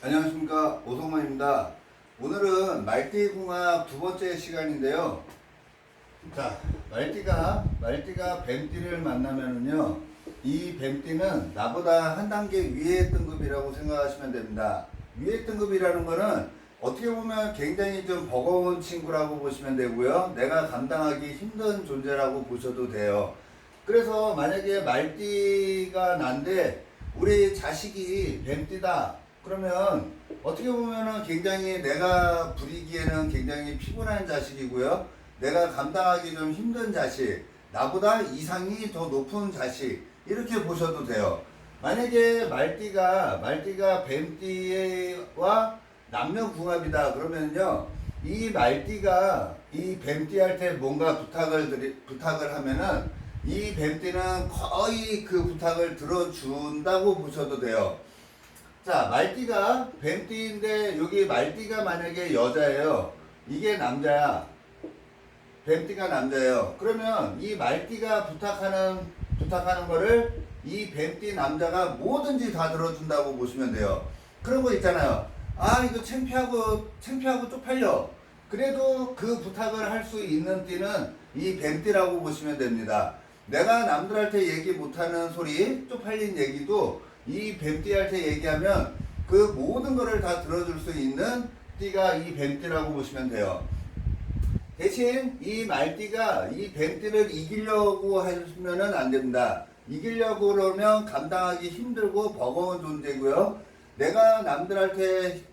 안녕하십니까, 오성만입니다. 오늘은 말띠궁합 두 번째 시간인데요. 자, 말띠가 뱀띠를 만나면은요, 이 뱀띠는 나보다 한 단계 위의 등급이라고 생각하시면 됩니다. 위의 등급이라는 거는 어떻게 보면 굉장히 좀 버거운 친구라고 보시면 되고요. 내가 감당하기 힘든 존재라고 보셔도 돼요. 그래서 만약에 말띠가 난데 우리 자식이 뱀띠다 그러면 어떻게 보면은 굉장히 내가 부리기에는 굉장히 피곤한 자식이고요. 내가 감당하기 좀 힘든 자식, 나보다 이상이 더 높은 자식, 이렇게 보셔도 돼요. 만약에 말띠가 뱀띠와 남녀궁합이다 그러면요, 이 말띠가 이 뱀띠한테 뭔가 부탁을 하면은 이 뱀띠는 거의 그 부탁을 들어준다고 보셔도 돼요. 자, 말띠가 뱀띠인데 여기 말띠가 만약에 여자예요. 이게 남자야. 뱀띠가 남자예요. 그러면 이 말띠가 부탁하는 거를 이 뱀띠 남자가 뭐든지 다 들어준다고 보시면 돼요. 그런 거 있잖아요. 아, 이거 창피하고 쪽팔려. 그래도 그 부탁을 할 수 있는 띠는 이 뱀띠라고 보시면 됩니다. 내가 남들한테 얘기 못하는 소리, 쪽팔린 얘기도 이 뱀띠한테 얘기하면 그 모든 거를 다 들어줄 수 있는 띠가 이 뱀띠라고 보시면 돼요. 대신 이 말띠가 이 뱀띠를 이기려고 하시면은 안 됩니다. 이기려고 그러면 감당하기 힘들고 버거운 존재고요. 내가 남들한테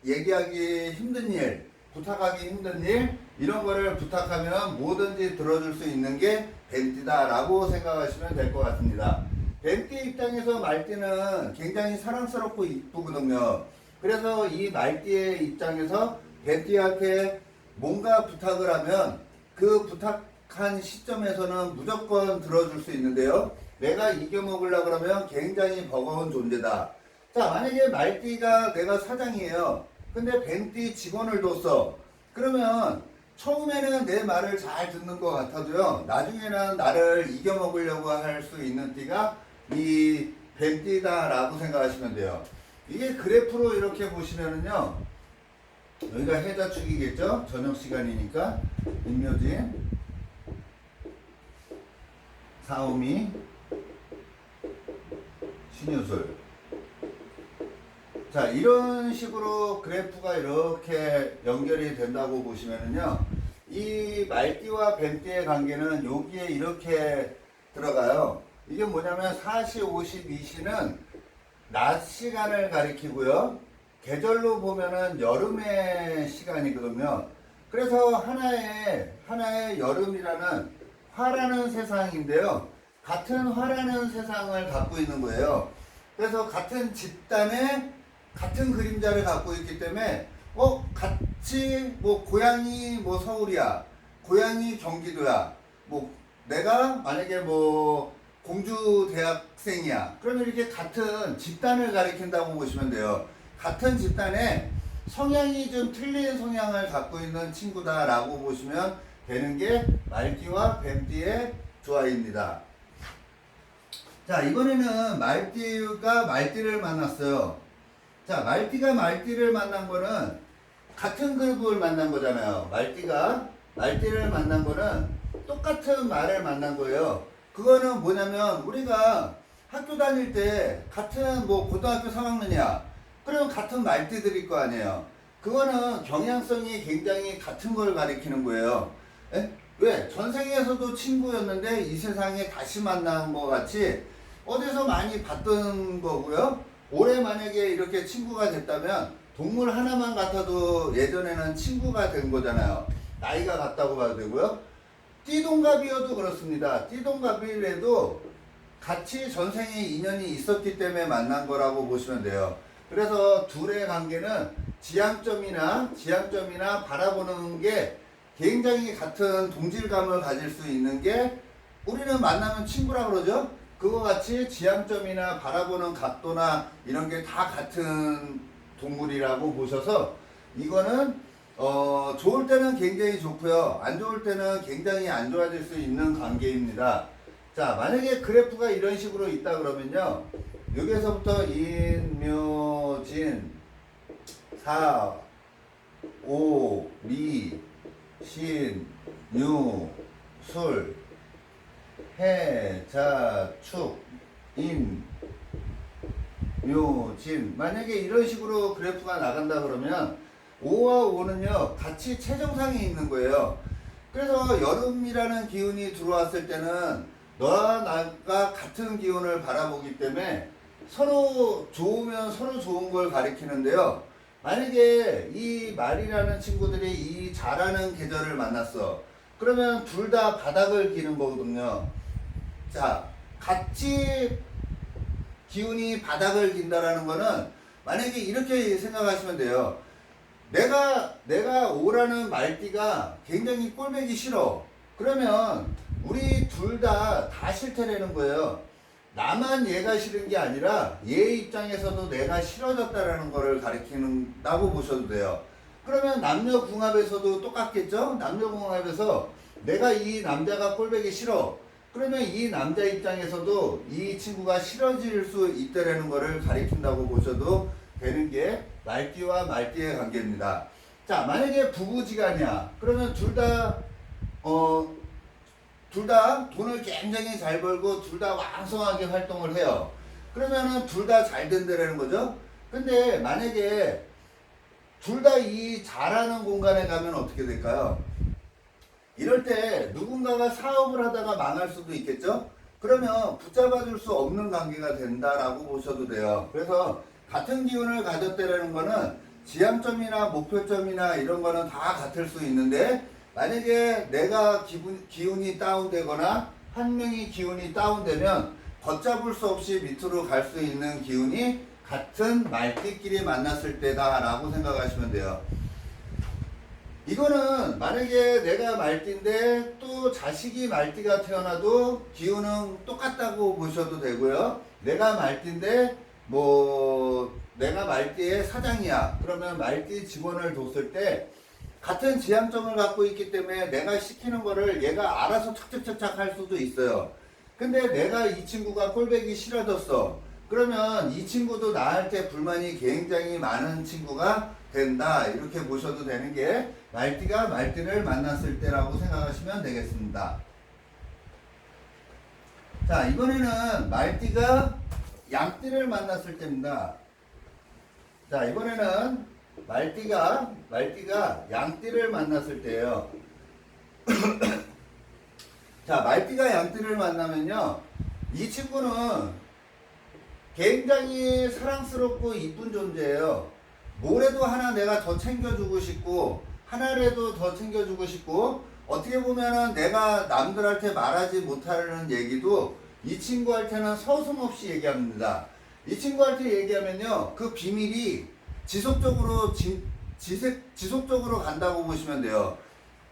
얘기하기 힘든 일, 부탁하기 힘든 일, 이런 거를 부탁하면 뭐든지 들어줄 수 있는 게 뱀띠다라고 생각하시면 될 것 같습니다. 뱀띠 입장에서 말띠는 굉장히 사랑스럽고 이쁘거든요. 그래서 이 말띠의 입장에서 뱀띠한테 뭔가 부탁을 하면 그 부탁한 시점에서는 무조건 들어줄 수 있는데요. 내가 이겨먹으려고 그러면 굉장히 버거운 존재다. 자, 만약에 말띠가 내가 사장이에요. 근데 뱀띠 직원을 뒀어. 그러면 처음에는 내 말을 잘 듣는 것 같아도요, 나중에는 나를 이겨먹으려고 할 수 있는 띠가 이 뱀띠다라고 생각하시면 돼요. 이게 그래프로 이렇게 보시면은요, 여기가 해자축이겠죠? 저녁 시간이니까 임묘진, 사오미, 신유술. 자, 이런 식으로 그래프가 이렇게 연결이 된다고 보시면은요, 이 말띠와 뱀띠의 관계는 여기에 이렇게 들어가요. 이게 뭐냐면 4시, 52시는 낮 시간을 가리키고요. 계절로 보면은 여름의 시간이거든요. 그래서 하나의 여름이라는 화라는 세상인데요. 같은 화라는 세상을 갖고 있는 거예요. 그래서 같은 집단에 같은 그림자를 갖고 있기 때문에 같이 뭐 고향이 뭐 서울이야, 고향이 경기도야, 뭐 내가 만약에 뭐 공주 대학생이야, 그러면 이렇게 같은 집단을 가리킨다고 보시면 돼요. 같은 집단에 성향이 좀 틀린 성향을 갖고 있는 친구다라고 보시면 되는 게 말띠와 뱀띠의 조화입니다. 자, 이번에는 말띠가 말띠를 만났어요. 자, 말띠가 말띠를 만난 거는 같은 그룹을 만난 거잖아요. 말띠가 말띠를 만난 거는 똑같은 말을 만난 거예요. 그거는 뭐냐면 우리가 학교 다닐 때 같은 뭐 고등학교 3학년이야. 그러면 같은 말띠들일 거 아니에요. 그거는 경향성이 굉장히 같은 걸 가리키는 거예요. 에? 왜? 전생에서도 친구였는데 이 세상에 다시 만난 것 같이 어디서 많이 봤던 거고요. 올해 만약에 이렇게 친구가 됐다면 동물 하나만 같아도 예전에는 친구가 된 거잖아요. 나이가 같다고 봐도 되고요. 띠동갑이어도 그렇습니다. 띠동갑이라도 같이 전생에 인연이 있었기 때문에 만난 거라고 보시면 돼요. 그래서 둘의 관계는 지향점이나 바라보는 게 굉장히 같은 동질감을 가질 수 있는 게, 우리는 만나면 친구라 그러죠. 그거 같이 지향점이나 바라보는 각도나 이런 게 다 같은 동물이라고 보셔서 이거는 좋을 때는 굉장히 좋고요, 안 좋을 때는 굉장히 안 좋아질 수 있는 관계입니다. 자, 만약에 그래프가 이런 식으로 있다 그러면요, 여기에서부터 인묘진, 사, 오, 미, 신, 유, 술, 해, 자, 축, 인, 묘, 진. 만약에 이런 식으로 그래프가 나간다 그러면 5와 5는요 같이 최정상에 있는 거예요. 그래서 여름이라는 기운이 들어왔을 때는 너와 나가 같은 기운을 바라보기 때문에 서로 좋으면 서로 좋은 걸 가리키는데요. 만약에 이 말이라는 친구들이 이 잘하는 계절을 만났어. 그러면 둘 다 바닥을 기는 거거든요. 자, 같이 기운이 바닥을 긴다라는 거는 만약에 이렇게 생각하시면 돼요. 내가 오라는 말띠가 굉장히 꼴보기 싫어. 그러면 우리 둘 다 싫다라는 거예요. 나만 얘가 싫은 게 아니라 얘 입장에서도 내가 싫어졌다라는 거를 가리키는다고 보셔도 돼요. 그러면 남녀궁합에서도 똑같겠죠? 남녀궁합에서 내가 이 남자가 꼴보기 싫어. 그러면 이 남자 입장에서도 이 친구가 싫어질 수 있다라는 거를 가리킨다고 보셔도 되는 게 말띠와 말띠의 관계입니다. 자, 만약에 부부지간이야. 그러면 둘 다 돈을 굉장히 잘 벌고 둘 다 왕성하게 활동을 해요. 그러면은 둘 다 잘 된다라는 거죠. 근데 만약에 둘 다 이 잘하는 공간에 가면 어떻게 될까요? 이럴 때 누군가가 사업을 하다가 망할 수도 있겠죠? 그러면 붙잡아 줄 수 없는 관계가 된다라고 보셔도 돼요. 그래서 같은 기운을 가졌다라는 거는 지향점이나 목표점이나 이런 거는 다 같을 수 있는데 만약에 내가 기운이 다운되거나 한 명이 기운이 다운되면 걷잡을 수 없이 밑으로 갈 수 있는 기운이 같은 말띠끼리 만났을 때다라고 생각하시면 돼요. 이거는 만약에 내가 말띠인데 또 자식이 말띠가 태어나도 기운은 똑같다고 보셔도 되고요. 내가 말띠인데 내가 말띠의 사장이야. 그러면 말띠 직원을 뒀을 때 같은 지향점을 갖고 있기 때문에 내가 시키는 거를 얘가 알아서 착착착착 할 수도 있어요. 근데 내가 이 친구가 꼴보기 싫어졌어. 그러면 이 친구도 나한테 불만이 굉장히 많은 친구가 된다. 이렇게 보셔도 되는 게 말띠가 말띠를 만났을 때라고 생각하시면 되겠습니다. 자, 이번에는 말띠가 양띠를 만났을 때입니다. 자, 이번에는 말띠가 양띠를 만났을 때예요. 자, 말띠가 양띠를 만나면요, 이 친구는 굉장히 사랑스럽고 이쁜 존재예요. 뭐래도 하나 내가 더 챙겨주고 싶고 하나라도 더 챙겨주고 싶고 어떻게 보면은 내가 남들한테 말하지 못하는 얘기도 이 친구한테는 서슴없이 얘기합니다. 이 친구한테 얘기하면요 그 비밀이 지속적으로 간다고 보시면 돼요.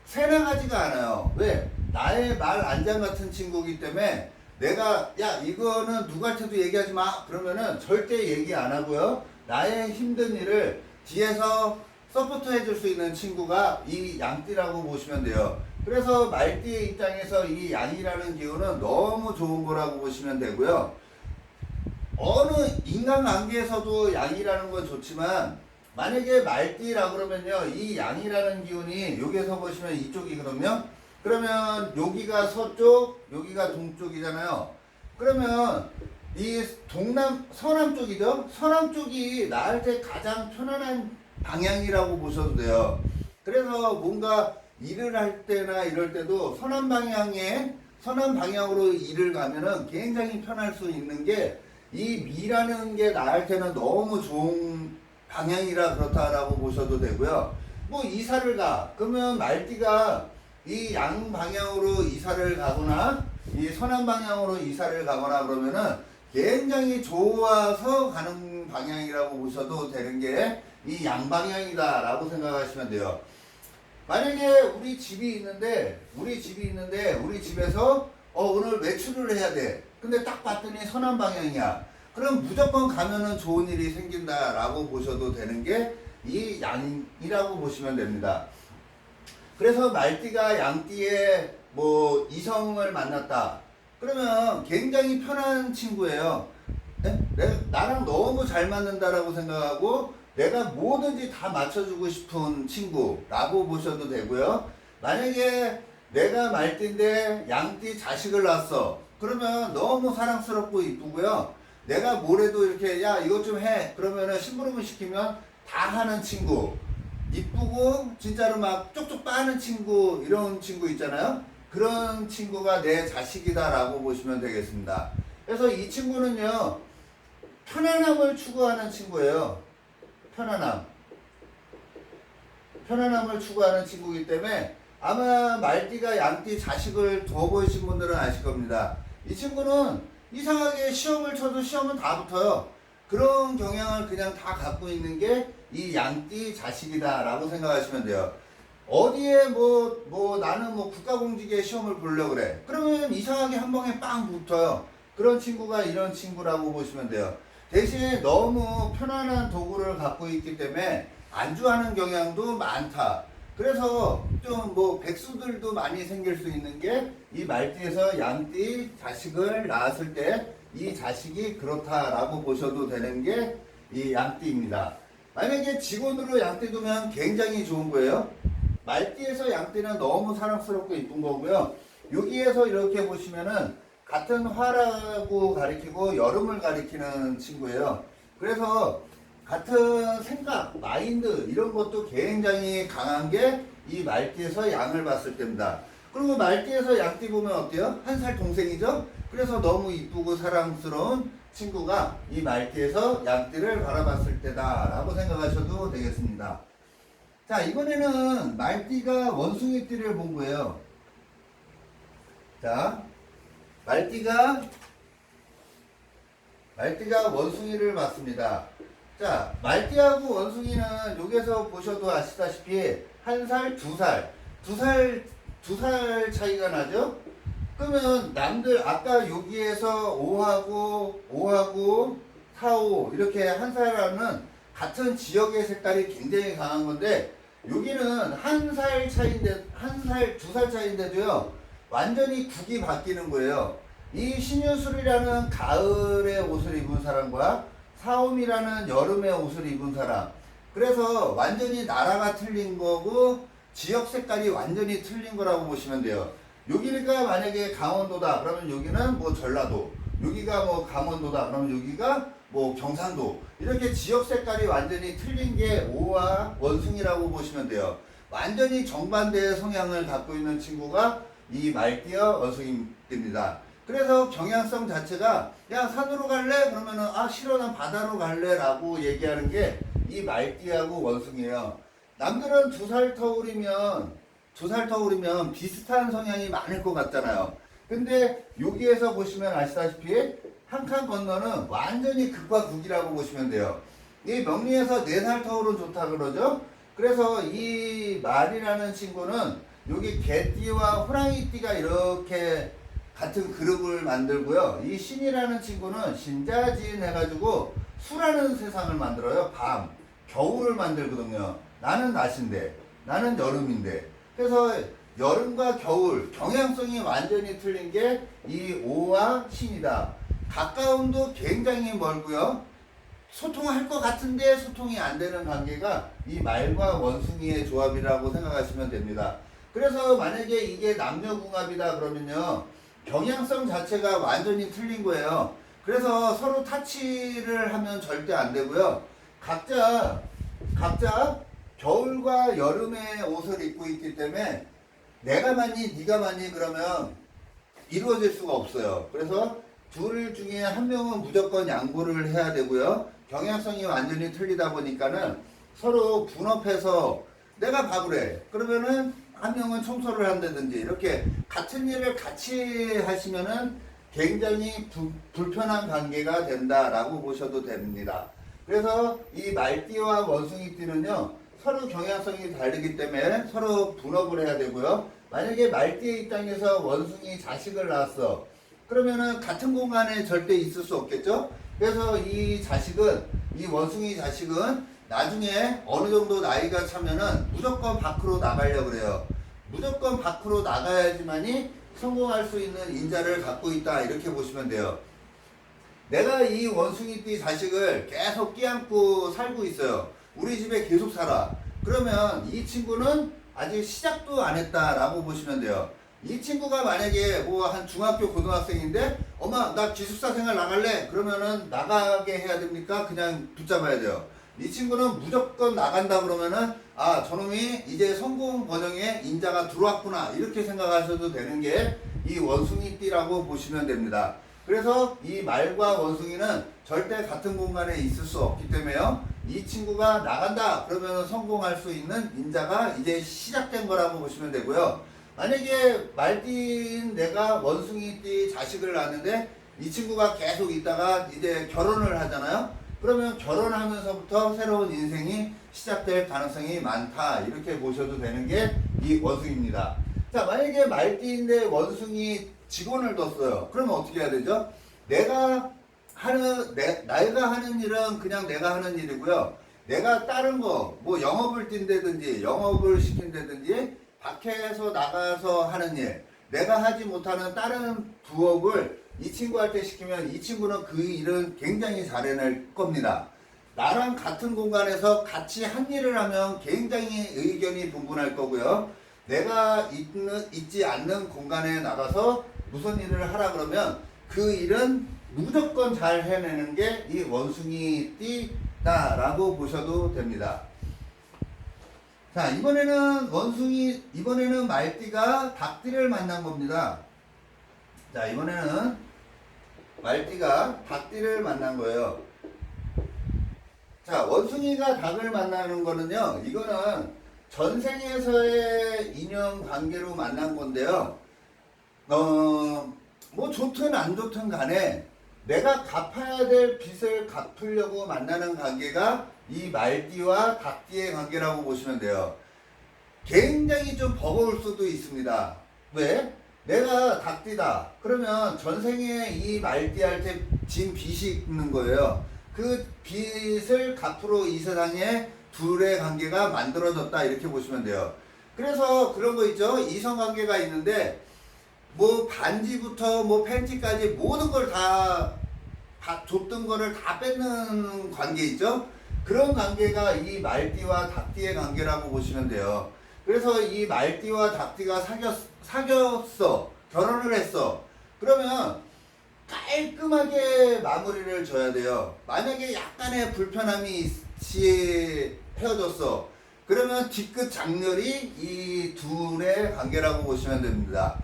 새나가지가 않아요. 왜? 나의 말 안장 같은 친구이기 때문에 내가 야 이거는 누구한테도 얘기하지 마 그러면은 절대 얘기 안 하고요. 나의 힘든 일을 뒤에서 서포트 해줄 수 있는 친구가 이 양띠라고 보시면 돼요. 그래서 말띠의 입장에서 이 양이라는 기운은 너무 좋은 거라고 보시면 되고요. 어느 인간관계에서도 양이라는 건 좋지만 만약에 말띠라 그러면요 이 양이라는 기운이 여기에서 보시면 이쪽이거든요. 그러면 여기가 서쪽, 여기가 동쪽이잖아요. 그러면 이 서남 쪽이죠. 서남 쪽이 나한테 가장 편안한 방향이라고 보셔도 돼요. 그래서 뭔가 일을 할 때나 이럴 때도 서남 방향으로 일을 가면은 굉장히 편할 수 있는 게 이 미라는 게 나한테는 너무 좋은 방향이라 그렇다라고 보셔도 되고요. 뭐 이사를 가. 그러면 말띠가 이 양 방향으로 이사를 가거나 이 서남 방향으로 이사를 가거나 그러면은 굉장히 좋아서 가는 방향이라고 보셔도 되는 게 이 양방향이다 라고 생각하시면 돼요. 만약에 우리 집이 있는데 우리 집에서 오늘 외출을 해야 돼. 근데 딱 봤더니 서남 방향이야. 그럼 무조건 가면은 좋은 일이 생긴다 라고 보셔도 되는 게 이 양이라고 보시면 됩니다. 그래서 말띠가 양띠에 이성을 만났다. 그러면 굉장히 편한 친구예요. 네? 나랑 너무 잘 맞는다라고 생각하고 내가 뭐든지 다 맞춰주고 싶은 친구라고 보셔도 되고요. 만약에 내가 말띠인데 양띠 자식을 낳았어. 그러면 너무 사랑스럽고 이쁘고요. 내가 뭐래도 이렇게 야 이것 좀 해. 그러면은 심부름을 시키면 다 하는 친구. 이쁘고 진짜로 막 쪽쪽 빠는 친구, 이런 친구 있잖아요. 그런 친구가 내 자식이다 라고 보시면 되겠습니다. 그래서 이 친구는요, 편안함을 추구하는 친구예요. 편안함을 추구하는 친구이기 때문에 아마 말띠가 양띠 자식을 더 보이신 분들은 아실 겁니다. 이 친구는 이상하게 시험을 쳐도 시험은 다 붙어요. 그런 경향을 그냥 다 갖고 있는 게 이 양띠 자식이다 라고 생각하시면 돼요. 어디에 나는 국가공직에 시험을 보려고 그래. 그러면 이상하게 한 방에 빵 붙어요. 그런 친구가 이런 친구라고 보시면 돼요. 대신에 너무 편안한 도구를 갖고 있기 때문에 안주하는 경향도 많다. 그래서 좀 백수들도 많이 생길 수 있는 게 이 말띠에서 양띠 자식을 낳았을 때 이 자식이 그렇다라고 보셔도 되는 게 이 양띠입니다. 만약에 직원으로 양띠 두면 굉장히 좋은 거예요. 말띠에서 양띠는 너무 사랑스럽고 이쁜 거고요. 여기에서 이렇게 보시면은 같은 화라고 가리키고 여름을 가리키는 친구예요. 그래서 같은 생각, 마인드 이런 것도 굉장히 강한 게 이 말띠에서 양을 봤을 때입니다. 그리고 말띠에서 양띠 보면 어때요? 한 살 동생이죠? 그래서 너무 이쁘고 사랑스러운 친구가 이 말띠에서 양띠를 바라봤을 때다 라고 생각하셔도 되겠습니다. 자, 이번에는 말띠가 원숭이띠를 본 거예요. 자, 말띠가 원숭이를 봤습니다. 자, 말띠하고 원숭이는 여기서 보셔도 아시다시피 한 살, 두 살 차이가 나죠? 그러면 남들 아까 여기에서 5하고 4, 5 이렇게 한 살하는 같은 지역의 색깔이 굉장히 강한 건데 여기는 한 살 차이인데 두 살 차이인데도요 완전히 국이 바뀌는 거예요. 이 신유술이라는 가을의 옷을 입은 사람과 사옴이라는 여름의 옷을 입은 사람, 그래서 완전히 나라가 틀린 거고 지역 색깔이 완전히 틀린 거라고 보시면 돼요. 여기가 만약에 강원도다 그러면 여기는 전라도, 여기가 강원도다 그러면 여기가 경상도, 이렇게 지역 색깔이 완전히 틀린 게 오와 원숭이라고 보시면 돼요. 완전히 정반대의 성향을 갖고 있는 친구가 이 말띠와 원숭이입니다. 그래서 경향성 자체가 야 산으로 갈래? 그러면은 아 싫어 난 바다로 갈래 라고 얘기하는 게 이 말띠하고 원숭이에요. 남들은 두 살 터울이면 비슷한 성향이 많을 것 같잖아요. 근데 여기에서 보시면 아시다시피 한 칸 건너는 완전히 극과 극이라고 보시면 돼요. 이 명리에서 4살 터울은 좋다 그러죠. 그래서 이 말이라는 친구는 여기 개띠와 호랑이띠가 이렇게 같은 그룹을 만들고요. 이 신이라는 친구는 신자지인 해가지고 수라는 세상을 만들어요. 밤, 겨울을 만들거든요. 나는 낮인데, 나는 여름인데. 그래서 여름과 겨울, 경향성이 완전히 틀린 게 이 오와 신이다. 가까움도 굉장히 멀고요. 소통할 것 같은데 소통이 안 되는 관계가 이 말과 원숭이의 조합이라고 생각하시면 됩니다. 그래서 만약에 이게 남녀궁합이다 그러면요. 경향성 자체가 완전히 틀린 거예요. 그래서 서로 타치를 하면 절대 안 되고요. 각자 겨울과 여름의 옷을 입고 있기 때문에 내가 맞니 네가 맞니 그러면 이루어질 수가 없어요. 그래서 둘 중에 한 명은 무조건 양보를 해야 되고요. 경향성이 완전히 틀리다 보니까는 서로 분업해서 내가 밥을 해. 그러면은 한 명은 청소를 한다든지 이렇게 같은 일을 같이 하시면은 굉장히 불편한 관계가 된다라고 보셔도 됩니다. 그래서 이 말띠와 원숭이띠는요 서로 경향성이 다르기 때문에 서로 분업을 해야 되고요. 만약에 말띠의 입장에서 원숭이 자식을 낳았어. 그러면은 같은 공간에 절대 있을 수 없겠죠. 그래서 이 원숭이 자식은 나중에 어느 정도 나이가 차면은 무조건 밖으로 나가려고 그래요. 무조건 밖으로 나가야지만이 성공할 수 있는 인자를 갖고 있다 이렇게 보시면 돼요. 내가 이 원숭이띠 자식을 계속 끼안고 살고 있어요. 우리 집에 계속 살아. 그러면 이 친구는 아직 시작도 안 했다라고 보시면 돼요. 이 친구가 만약에 뭐 한 중학교 고등학생인데 엄마 나 기숙사 생활 나갈래? 그러면은 나가게 해야 됩니까? 그냥 붙잡아야 돼요. 이 친구는 무조건 나간다 그러면은 아 저놈이 이제 성공 번영에 인자가 들어왔구나 이렇게 생각하셔도 되는 게 이 원숭이띠라고 보시면 됩니다. 그래서 이 말과 원숭이는 절대 같은 공간에 있을 수 없기 때문에요. 이 친구가 나간다 그러면 성공할 수 있는 인자가 이제 시작된 거라고 보시면 되고요. 만약에 말띠인 내가 원숭이띠 자식을 낳는데 이 친구가 계속 있다가 이제 결혼을 하잖아요. 그러면 결혼하면서부터 새로운 인생이 시작될 가능성이 많다 이렇게 보셔도 되는 게 이 원숭이입니다. 자 만약에 말띠인데 원숭이 직원을 뒀어요. 그러면 어떻게 해야 되죠? 내가 하는 일은 그냥 내가 하는 일이고요. 내가 다른 거, 뭐 영업을 뛴다든지 영업을 시킨다든지 밖에서 나가서 하는 일, 내가 하지 못하는 다른 부업을 이 친구한테 시키면 이 친구는 그 일은 굉장히 잘해낼 겁니다. 나랑 같은 공간에서 같이 한 일을 하면 굉장히 의견이 분분할 거고요. 내가 있지 않는 공간에 나가서 무슨 일을 하라 그러면 그 일은 무조건 잘 해내는 게 이 원숭이띠다라고 보셔도 됩니다. 자, 이번에는 말띠가 닭띠를 만난 겁니다. 자, 이번에는 말띠가 닭띠를 만난 거예요. 자, 원숭이가 닭을 만나는 거는요, 이거는 전생에서의 인연 관계로 만난 건데요. 뭐 좋든 안 좋든 간에 내가 갚아야 될 빚을 갚으려고 만나는 관계가 이 말띠와 닭띠의 관계라고 보시면 돼요. 굉장히 좀 버거울 수도 있습니다. 왜? 내가 닭띠다. 그러면 전생에 이 말띠한테 진 빚이 있는 거예요. 그 빚을 갚으러 이 세상에 둘의 관계가 만들어졌다 이렇게 보시면 돼요. 그래서 그런 거 있죠. 이성관계가 있는데 뭐 반지부터 뭐 팬티까지 모든 걸 다 줬던 거를 다 뺏는 관계 있죠. 그런 관계가 이 말띠와 닭띠의 관계라고 보시면 돼요. 그래서 이 말띠와 닭띠가 사귀었어. 결혼을 했어. 그러면 깔끔하게 마무리를 줘야 돼요. 만약에 약간의 불편함이 헤어졌어. 그러면 뒤끝 장렬이 이 둘의 관계라고 보시면 됩니다.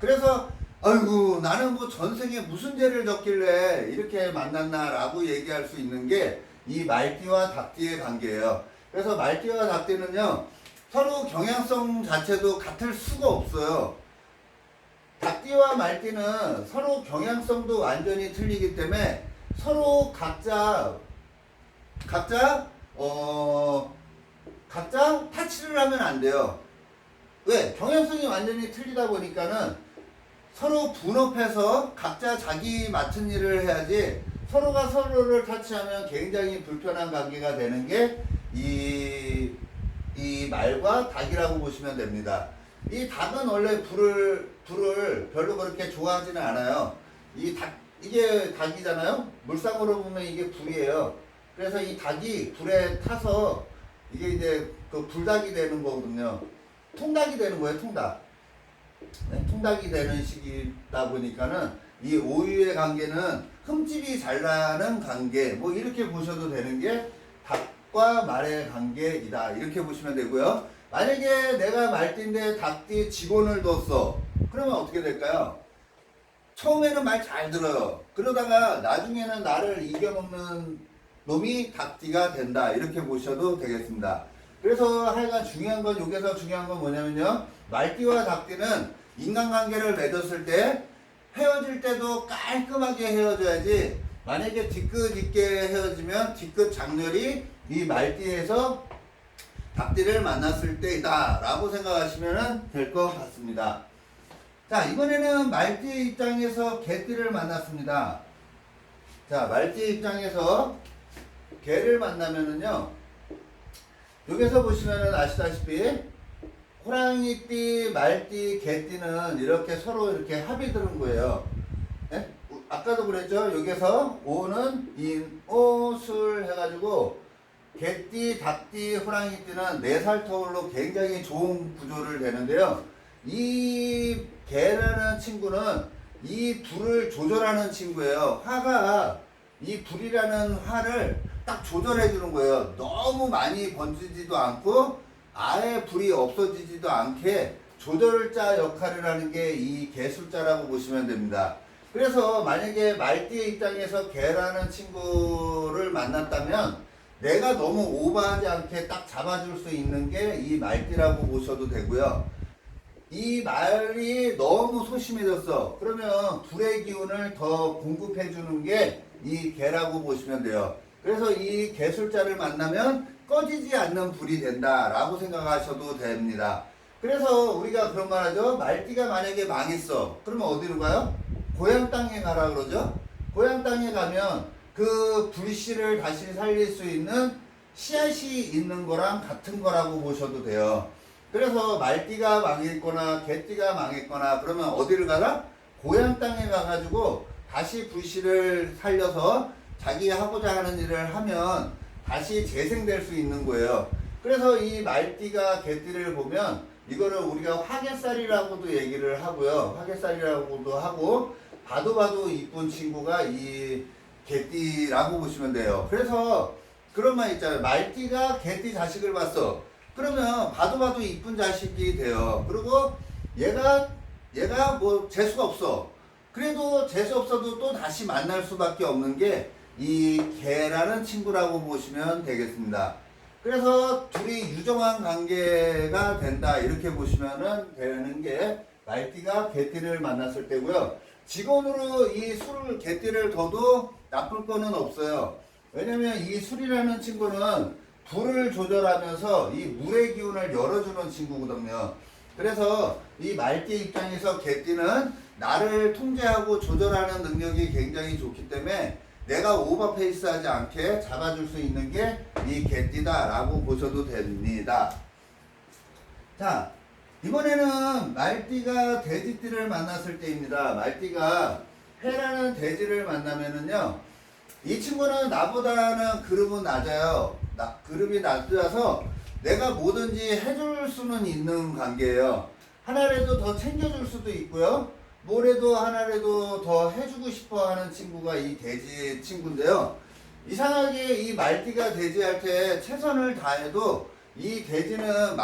그래서 아이고 나는 뭐 전생에 무슨 죄를 졌길래 이렇게 만났나 라고 얘기할 수 있는 게 이 말띠와 닭띠의 관계예요. 그래서 말띠와 닭띠는요 서로 경향성 자체도 같을 수가 없어요. 닭띠와 말띠는 서로 경향성도 완전히 틀리기 때문에 서로 각자 타치를 하면 안 돼요. 왜? 경향성이 완전히 틀리다 보니까는 서로 분업해서 각자 자기 맡은 일을 해야지 서로가 서로를 타치하면 굉장히 불편한 관계가 되는 게 이 말과 닭이라고 보시면 됩니다. 이 닭은 원래 불을 별로 그렇게 좋아하지는 않아요. 이게 닭이잖아요? 물상으로 보면 이게 불이에요. 그래서 이 닭이 불에 타서 이게 이제 그 불닭이 되는 거거든요. 통닭이 되는 거예요, 통닭. 네, 통닭이 되는 시기다 보니까는 이 오유의 관계는 흠집이 잘 나는 관계, 뭐 이렇게 보셔도 되는 게 닭과 말의 관계이다. 이렇게 보시면 되고요. 만약에 내가 말띠인데 닭띠 직원을 뒀어. 그러면 어떻게 될까요? 처음에는 말 잘 들어요. 그러다가 나중에는 나를 이겨먹는 놈이 닭띠가 된다. 이렇게 보셔도 되겠습니다. 그래서 하여간 중요한 건, 여기서 중요한 건 뭐냐면요. 말띠와 닭띠는 인간관계를 맺었을 때 헤어질 때도 깔끔하게 헤어져야지, 만약에 뒤끝 있게 헤어지면 뒤끝 장렬이 이 말띠에서 닭띠를 만났을 때이다 라고 생각하시면 될 것 같습니다. 자, 이번에는 말띠 입장에서 개띠를 만났습니다. 자, 말띠 입장에서 개를 만나면은요, 여기서 보시면은 아시다시피 호랑이띠, 말띠, 개띠는 이렇게 서로 이렇게 합이 들은 거예요. 네? 아까도 그랬죠? 여기서 오는 인, 오, 술 해가지고 개띠, 닭띠, 호랑이띠는 4살 터울로 굉장히 좋은 구조를 되는데요. 이 개라는 친구는 이 불을 조절하는 친구예요. 화가 이 불이라는 화를 딱 조절해 주는 거예요. 너무 많이 번지지도 않고 아예 불이 없어지지도 않게 조절자 역할을 하는 게 이 개술자라고 보시면 됩니다. 그래서 만약에 말띠의 입장에서 개라는 친구를 만났다면 내가 너무 오버하지 않게 딱 잡아줄 수 있는 게 이 말띠라고 보셔도 되고요. 이 말이 너무 소심해졌어. 그러면 불의 기운을 더 공급해 주는 게 이 개라고 보시면 돼요. 그래서 이 개술자를 만나면 꺼지지 않는 불이 된다라고 생각하셔도 됩니다. 그래서 우리가 그런 말 하죠. 말띠가 만약에 망했어. 그러면 어디로 가요? 고향 땅에 가라 그러죠. 고향 땅에 가면 그 불씨를 다시 살릴 수 있는 씨앗이 있는 거랑 같은 거라고 보셔도 돼요. 그래서 말띠가 망했거나 개띠가 망했거나 그러면 어디를 가라? 고향 땅에 가가지고 다시 불씨를 살려서 자기 하고자 하는 일을 하면 다시 재생될 수 있는 거예요. 그래서 이 말띠가 개띠를 보면 이거를 우리가 화개살이라고도 얘기를 하고요. 화개살이라고도 하고 봐도 이쁜 친구가 이 개띠라고 보시면 돼요. 그래서 그런 말 있잖아요. 말띠가 개띠 자식을 봤어. 그러면 봐도 이쁜 자식이 돼요. 그리고 얘가 뭐 재수가 없어. 그래도 재수 없어도 또 다시 만날 수밖에 없는 게 이 개라는 친구라고 보시면 되겠습니다. 그래서 둘이 유정한 관계가 된다 이렇게 보시면 되는 게 말띠가 개띠를 만났을 때고요. 직원으로 이 술 개띠를 둬도 나쁠 거는 없어요. 왜냐면 이 술이라는 친구는 불을 조절하면서 이 물의 기운을 열어주는 친구거든요. 그래서 이 말띠 입장에서 개띠는 나를 통제하고 조절하는 능력이 굉장히 좋기 때문에 내가 오버페이스 하지 않게 잡아줄 수 있는 게 이 개띠다 라고 보셔도 됩니다. 자, 이번에는 말띠가 돼지띠를 만났을 때입니다. 말띠가 해라는 돼지를 만나면은요, 이 친구는 나보다는 그룹은 낮아요. 그룹이 낮아서 내가 뭐든지 해줄 수는 있는 관계예요. 하나라도 더 챙겨줄 수도 있고요. 뭐래도 하나라도 더 해주고 싶어 하는 친구가 이 돼지 친구인데요. 이상하게 이 말띠가 돼지할 때 최선을 다해도 이 돼지는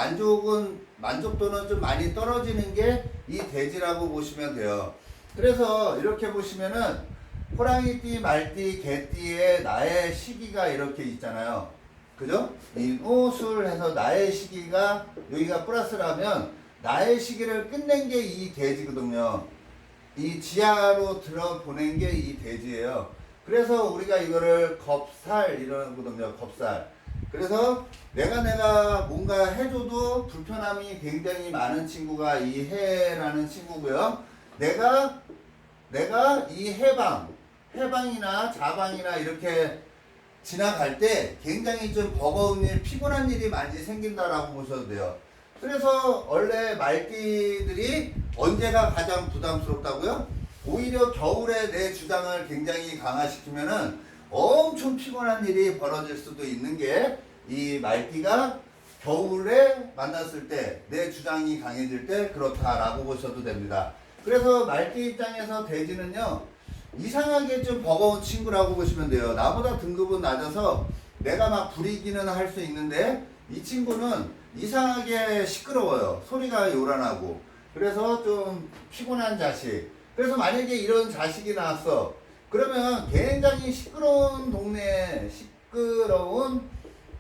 만족도는 좀 많이 떨어지는 게 이 돼지라고 보시면 돼요. 그래서 이렇게 보시면은 호랑이띠, 말띠, 개띠의 나의 시기가 이렇게 있잖아요. 그죠? 이 오술 해서 나의 시기가 여기가 플러스라면 나의 시기를 끝낸 게 이 돼지거든요. 이 지하로 들어보낸 게 이 돼지예요. 그래서 우리가 이거를 겁살 이러거든요. 겁살. 그래서 내가 뭔가 해줘도 불편함이 굉장히 많은 친구가 이 해라는 친구고요. 내가 이 해방이나 자방이나 이렇게 지나갈 때 굉장히 좀 버거운 일, 피곤한 일이 많이 생긴다라고 보셔도 돼요. 그래서 원래 말띠들이 언제가 가장 부담스럽다고요? 오히려 겨울에 내 주장을 굉장히 강화시키면은 엄청 피곤한 일이 벌어질 수도 있는 게 이 말띠가 겨울에 만났을 때 내 주장이 강해질 때 그렇다라고 보셔도 됩니다. 그래서 말띠 입장에서 돼지는요, 이상하게 좀 버거운 친구라고 보시면 돼요. 나보다 등급은 낮아서 내가 막 부리기는 할 수 있는데 이 친구는 이상하게 시끄러워요. 소리가 요란하고. 그래서 좀 피곤한 자식. 그래서 만약에 이런 자식이 나왔어. 그러면 굉장히 시끄러운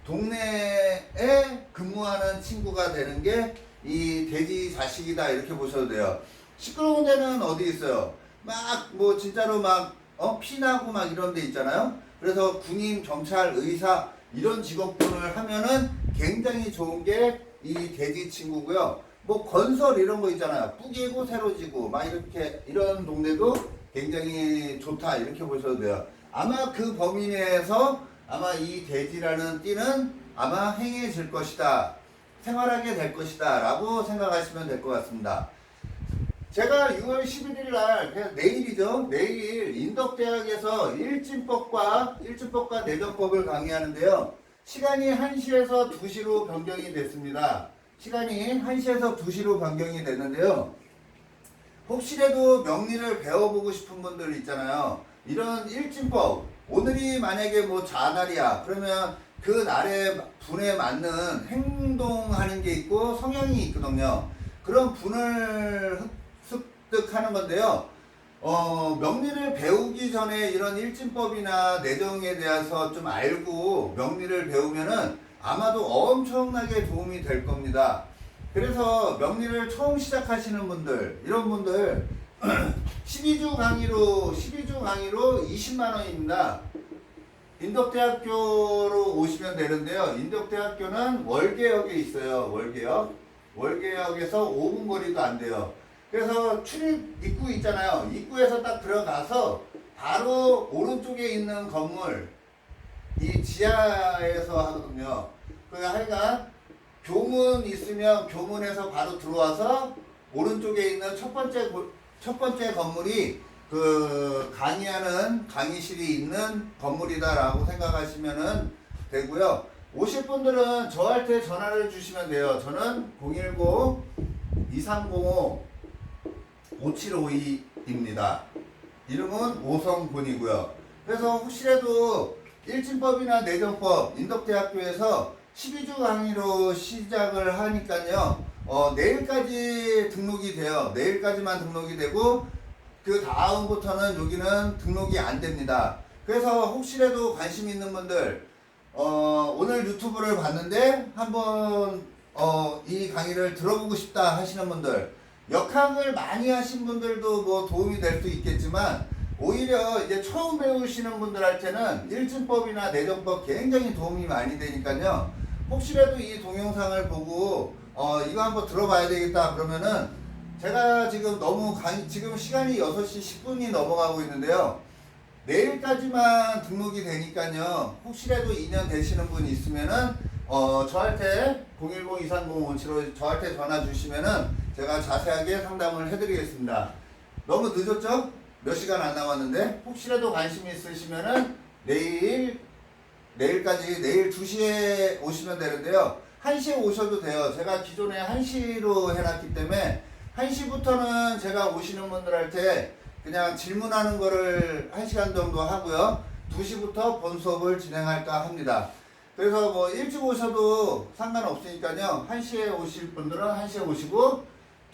동네에 근무하는 친구가 되는 게 이 돼지 자식이다 이렇게 보셔도 돼요. 시끄러운 데는 어디 있어요? 막 뭐 진짜로 막 피나고 막 이런 데 있잖아요. 그래서 군인, 경찰, 의사 이런 직업군을 하면은 굉장히 좋은 게 이 돼지 친구고요. 뭐 건설 이런 거 있잖아요. 뿌개고 새로 지고 막 이렇게 이런 동네도 굉장히 좋다 이렇게 보셔도 돼요. 아마 그 범위 내에서 아마 이 돼지라는 띠는 아마 행해질 것이다, 생활하게 될 것이다 라고 생각하시면 될 것 같습니다. 제가 6월 11일 날, 내일이죠. 내일 인덕대학에서 일진법과 내전법을 강의하는데요. 시간이 1시에서 2시로 변경이 됐습니다. 시간이 1시에서 2시로 변경이 됐는데요. 혹시라도 명리를 배워보고 싶은 분들 있잖아요. 이런 일진법, 오늘이 만약에 뭐 자날이야 그러면 그 날의 분에 맞는 행동하는 게 있고 성향이 있거든요. 그런 분을 습득하는 건데요. 명리를 배우기 전에 이런 일진법이나 내정에 대해서 좀 알고 명리를 배우면은 아마도 엄청나게 도움이 될 겁니다. 그래서 명리를 처음 시작하시는 분들, 이런 분들 12주 강의로 20만 원입니다. 인덕대학교로 오시면 되는데요. 인덕대학교는 월계역에 있어요. 월계역에서 5분 거리도 안 돼요. 그래서 출입 입구 있잖아요. 입구에서 딱 들어가서 바로 오른쪽에 있는 건물, 이 지하에서 하거든요. 그러니까 하여간 교문 있으면 교문에서 바로 들어와서 오른쪽에 있는 첫 번째 건물이 그 강의하는 강의실이 있는 건물이다라고 생각하시면 되고요. 오실 분들은 저한테 전화를 주시면 돼요. 저는 010-2305-5752입니다. 이름은 오성군이고요. 그래서 혹시라도 일진법이나 내정법 인덕대학교에서 12주 강의로 시작을 하니까요. 내일까지 등록이 돼요. 내일까지만 등록이 되고 그 다음부터는 여기는 등록이 안 됩니다. 그래서 혹시라도 관심 있는 분들 오늘 유튜브를 봤는데 한번 이 강의를 들어보고 싶다 하시는 분들, 역학을 많이 하신 분들도 뭐 도움이 될 수 있겠지만 오히려 이제 처음 배우시는 분들한테는 일진법이나 내정법 굉장히 도움이 많이 되니까요. 혹시라도 이 동영상을 보고 이거 한번 들어봐야 되겠다 그러면은 제가 지금 지금 시간이 6시 10분이 넘어가고 있는데요. 내일까지만 등록이 되니까요. 혹시라도 2년 되시는 분이 있으면은 저한테 010-2305-5752 저한테 전화 주시면은 제가 자세하게 상담을 해드리겠습니다. 너무 늦었죠? 몇 시간 안 남았는데 혹시라도 관심 있으시면은 내일까지 내일 2시에 오시면 되는데요. 1시에 오셔도 돼요. 제가 기존에 1시로 해놨기 때문에 1시부터는 제가 오시는 분들한테 그냥 질문하는 거를 1시간 정도 하고요. 2시부터 본 수업을 진행할까 합니다. 그래서 뭐 일찍 오셔도 상관없으니까요. 1시에 오실 분들은 1시에 오시고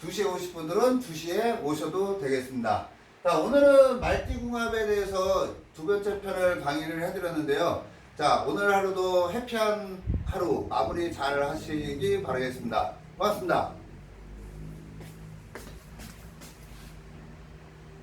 2시에 오실 분들은 2시에 오셔도 되겠습니다. 자, 오늘은 말띠궁합에 대해서 두 번째 편을 강의를 해드렸는데요. 자, 오늘 하루도 해피한 하루 마무리 잘 하시기 바라겠습니다. 고맙습니다.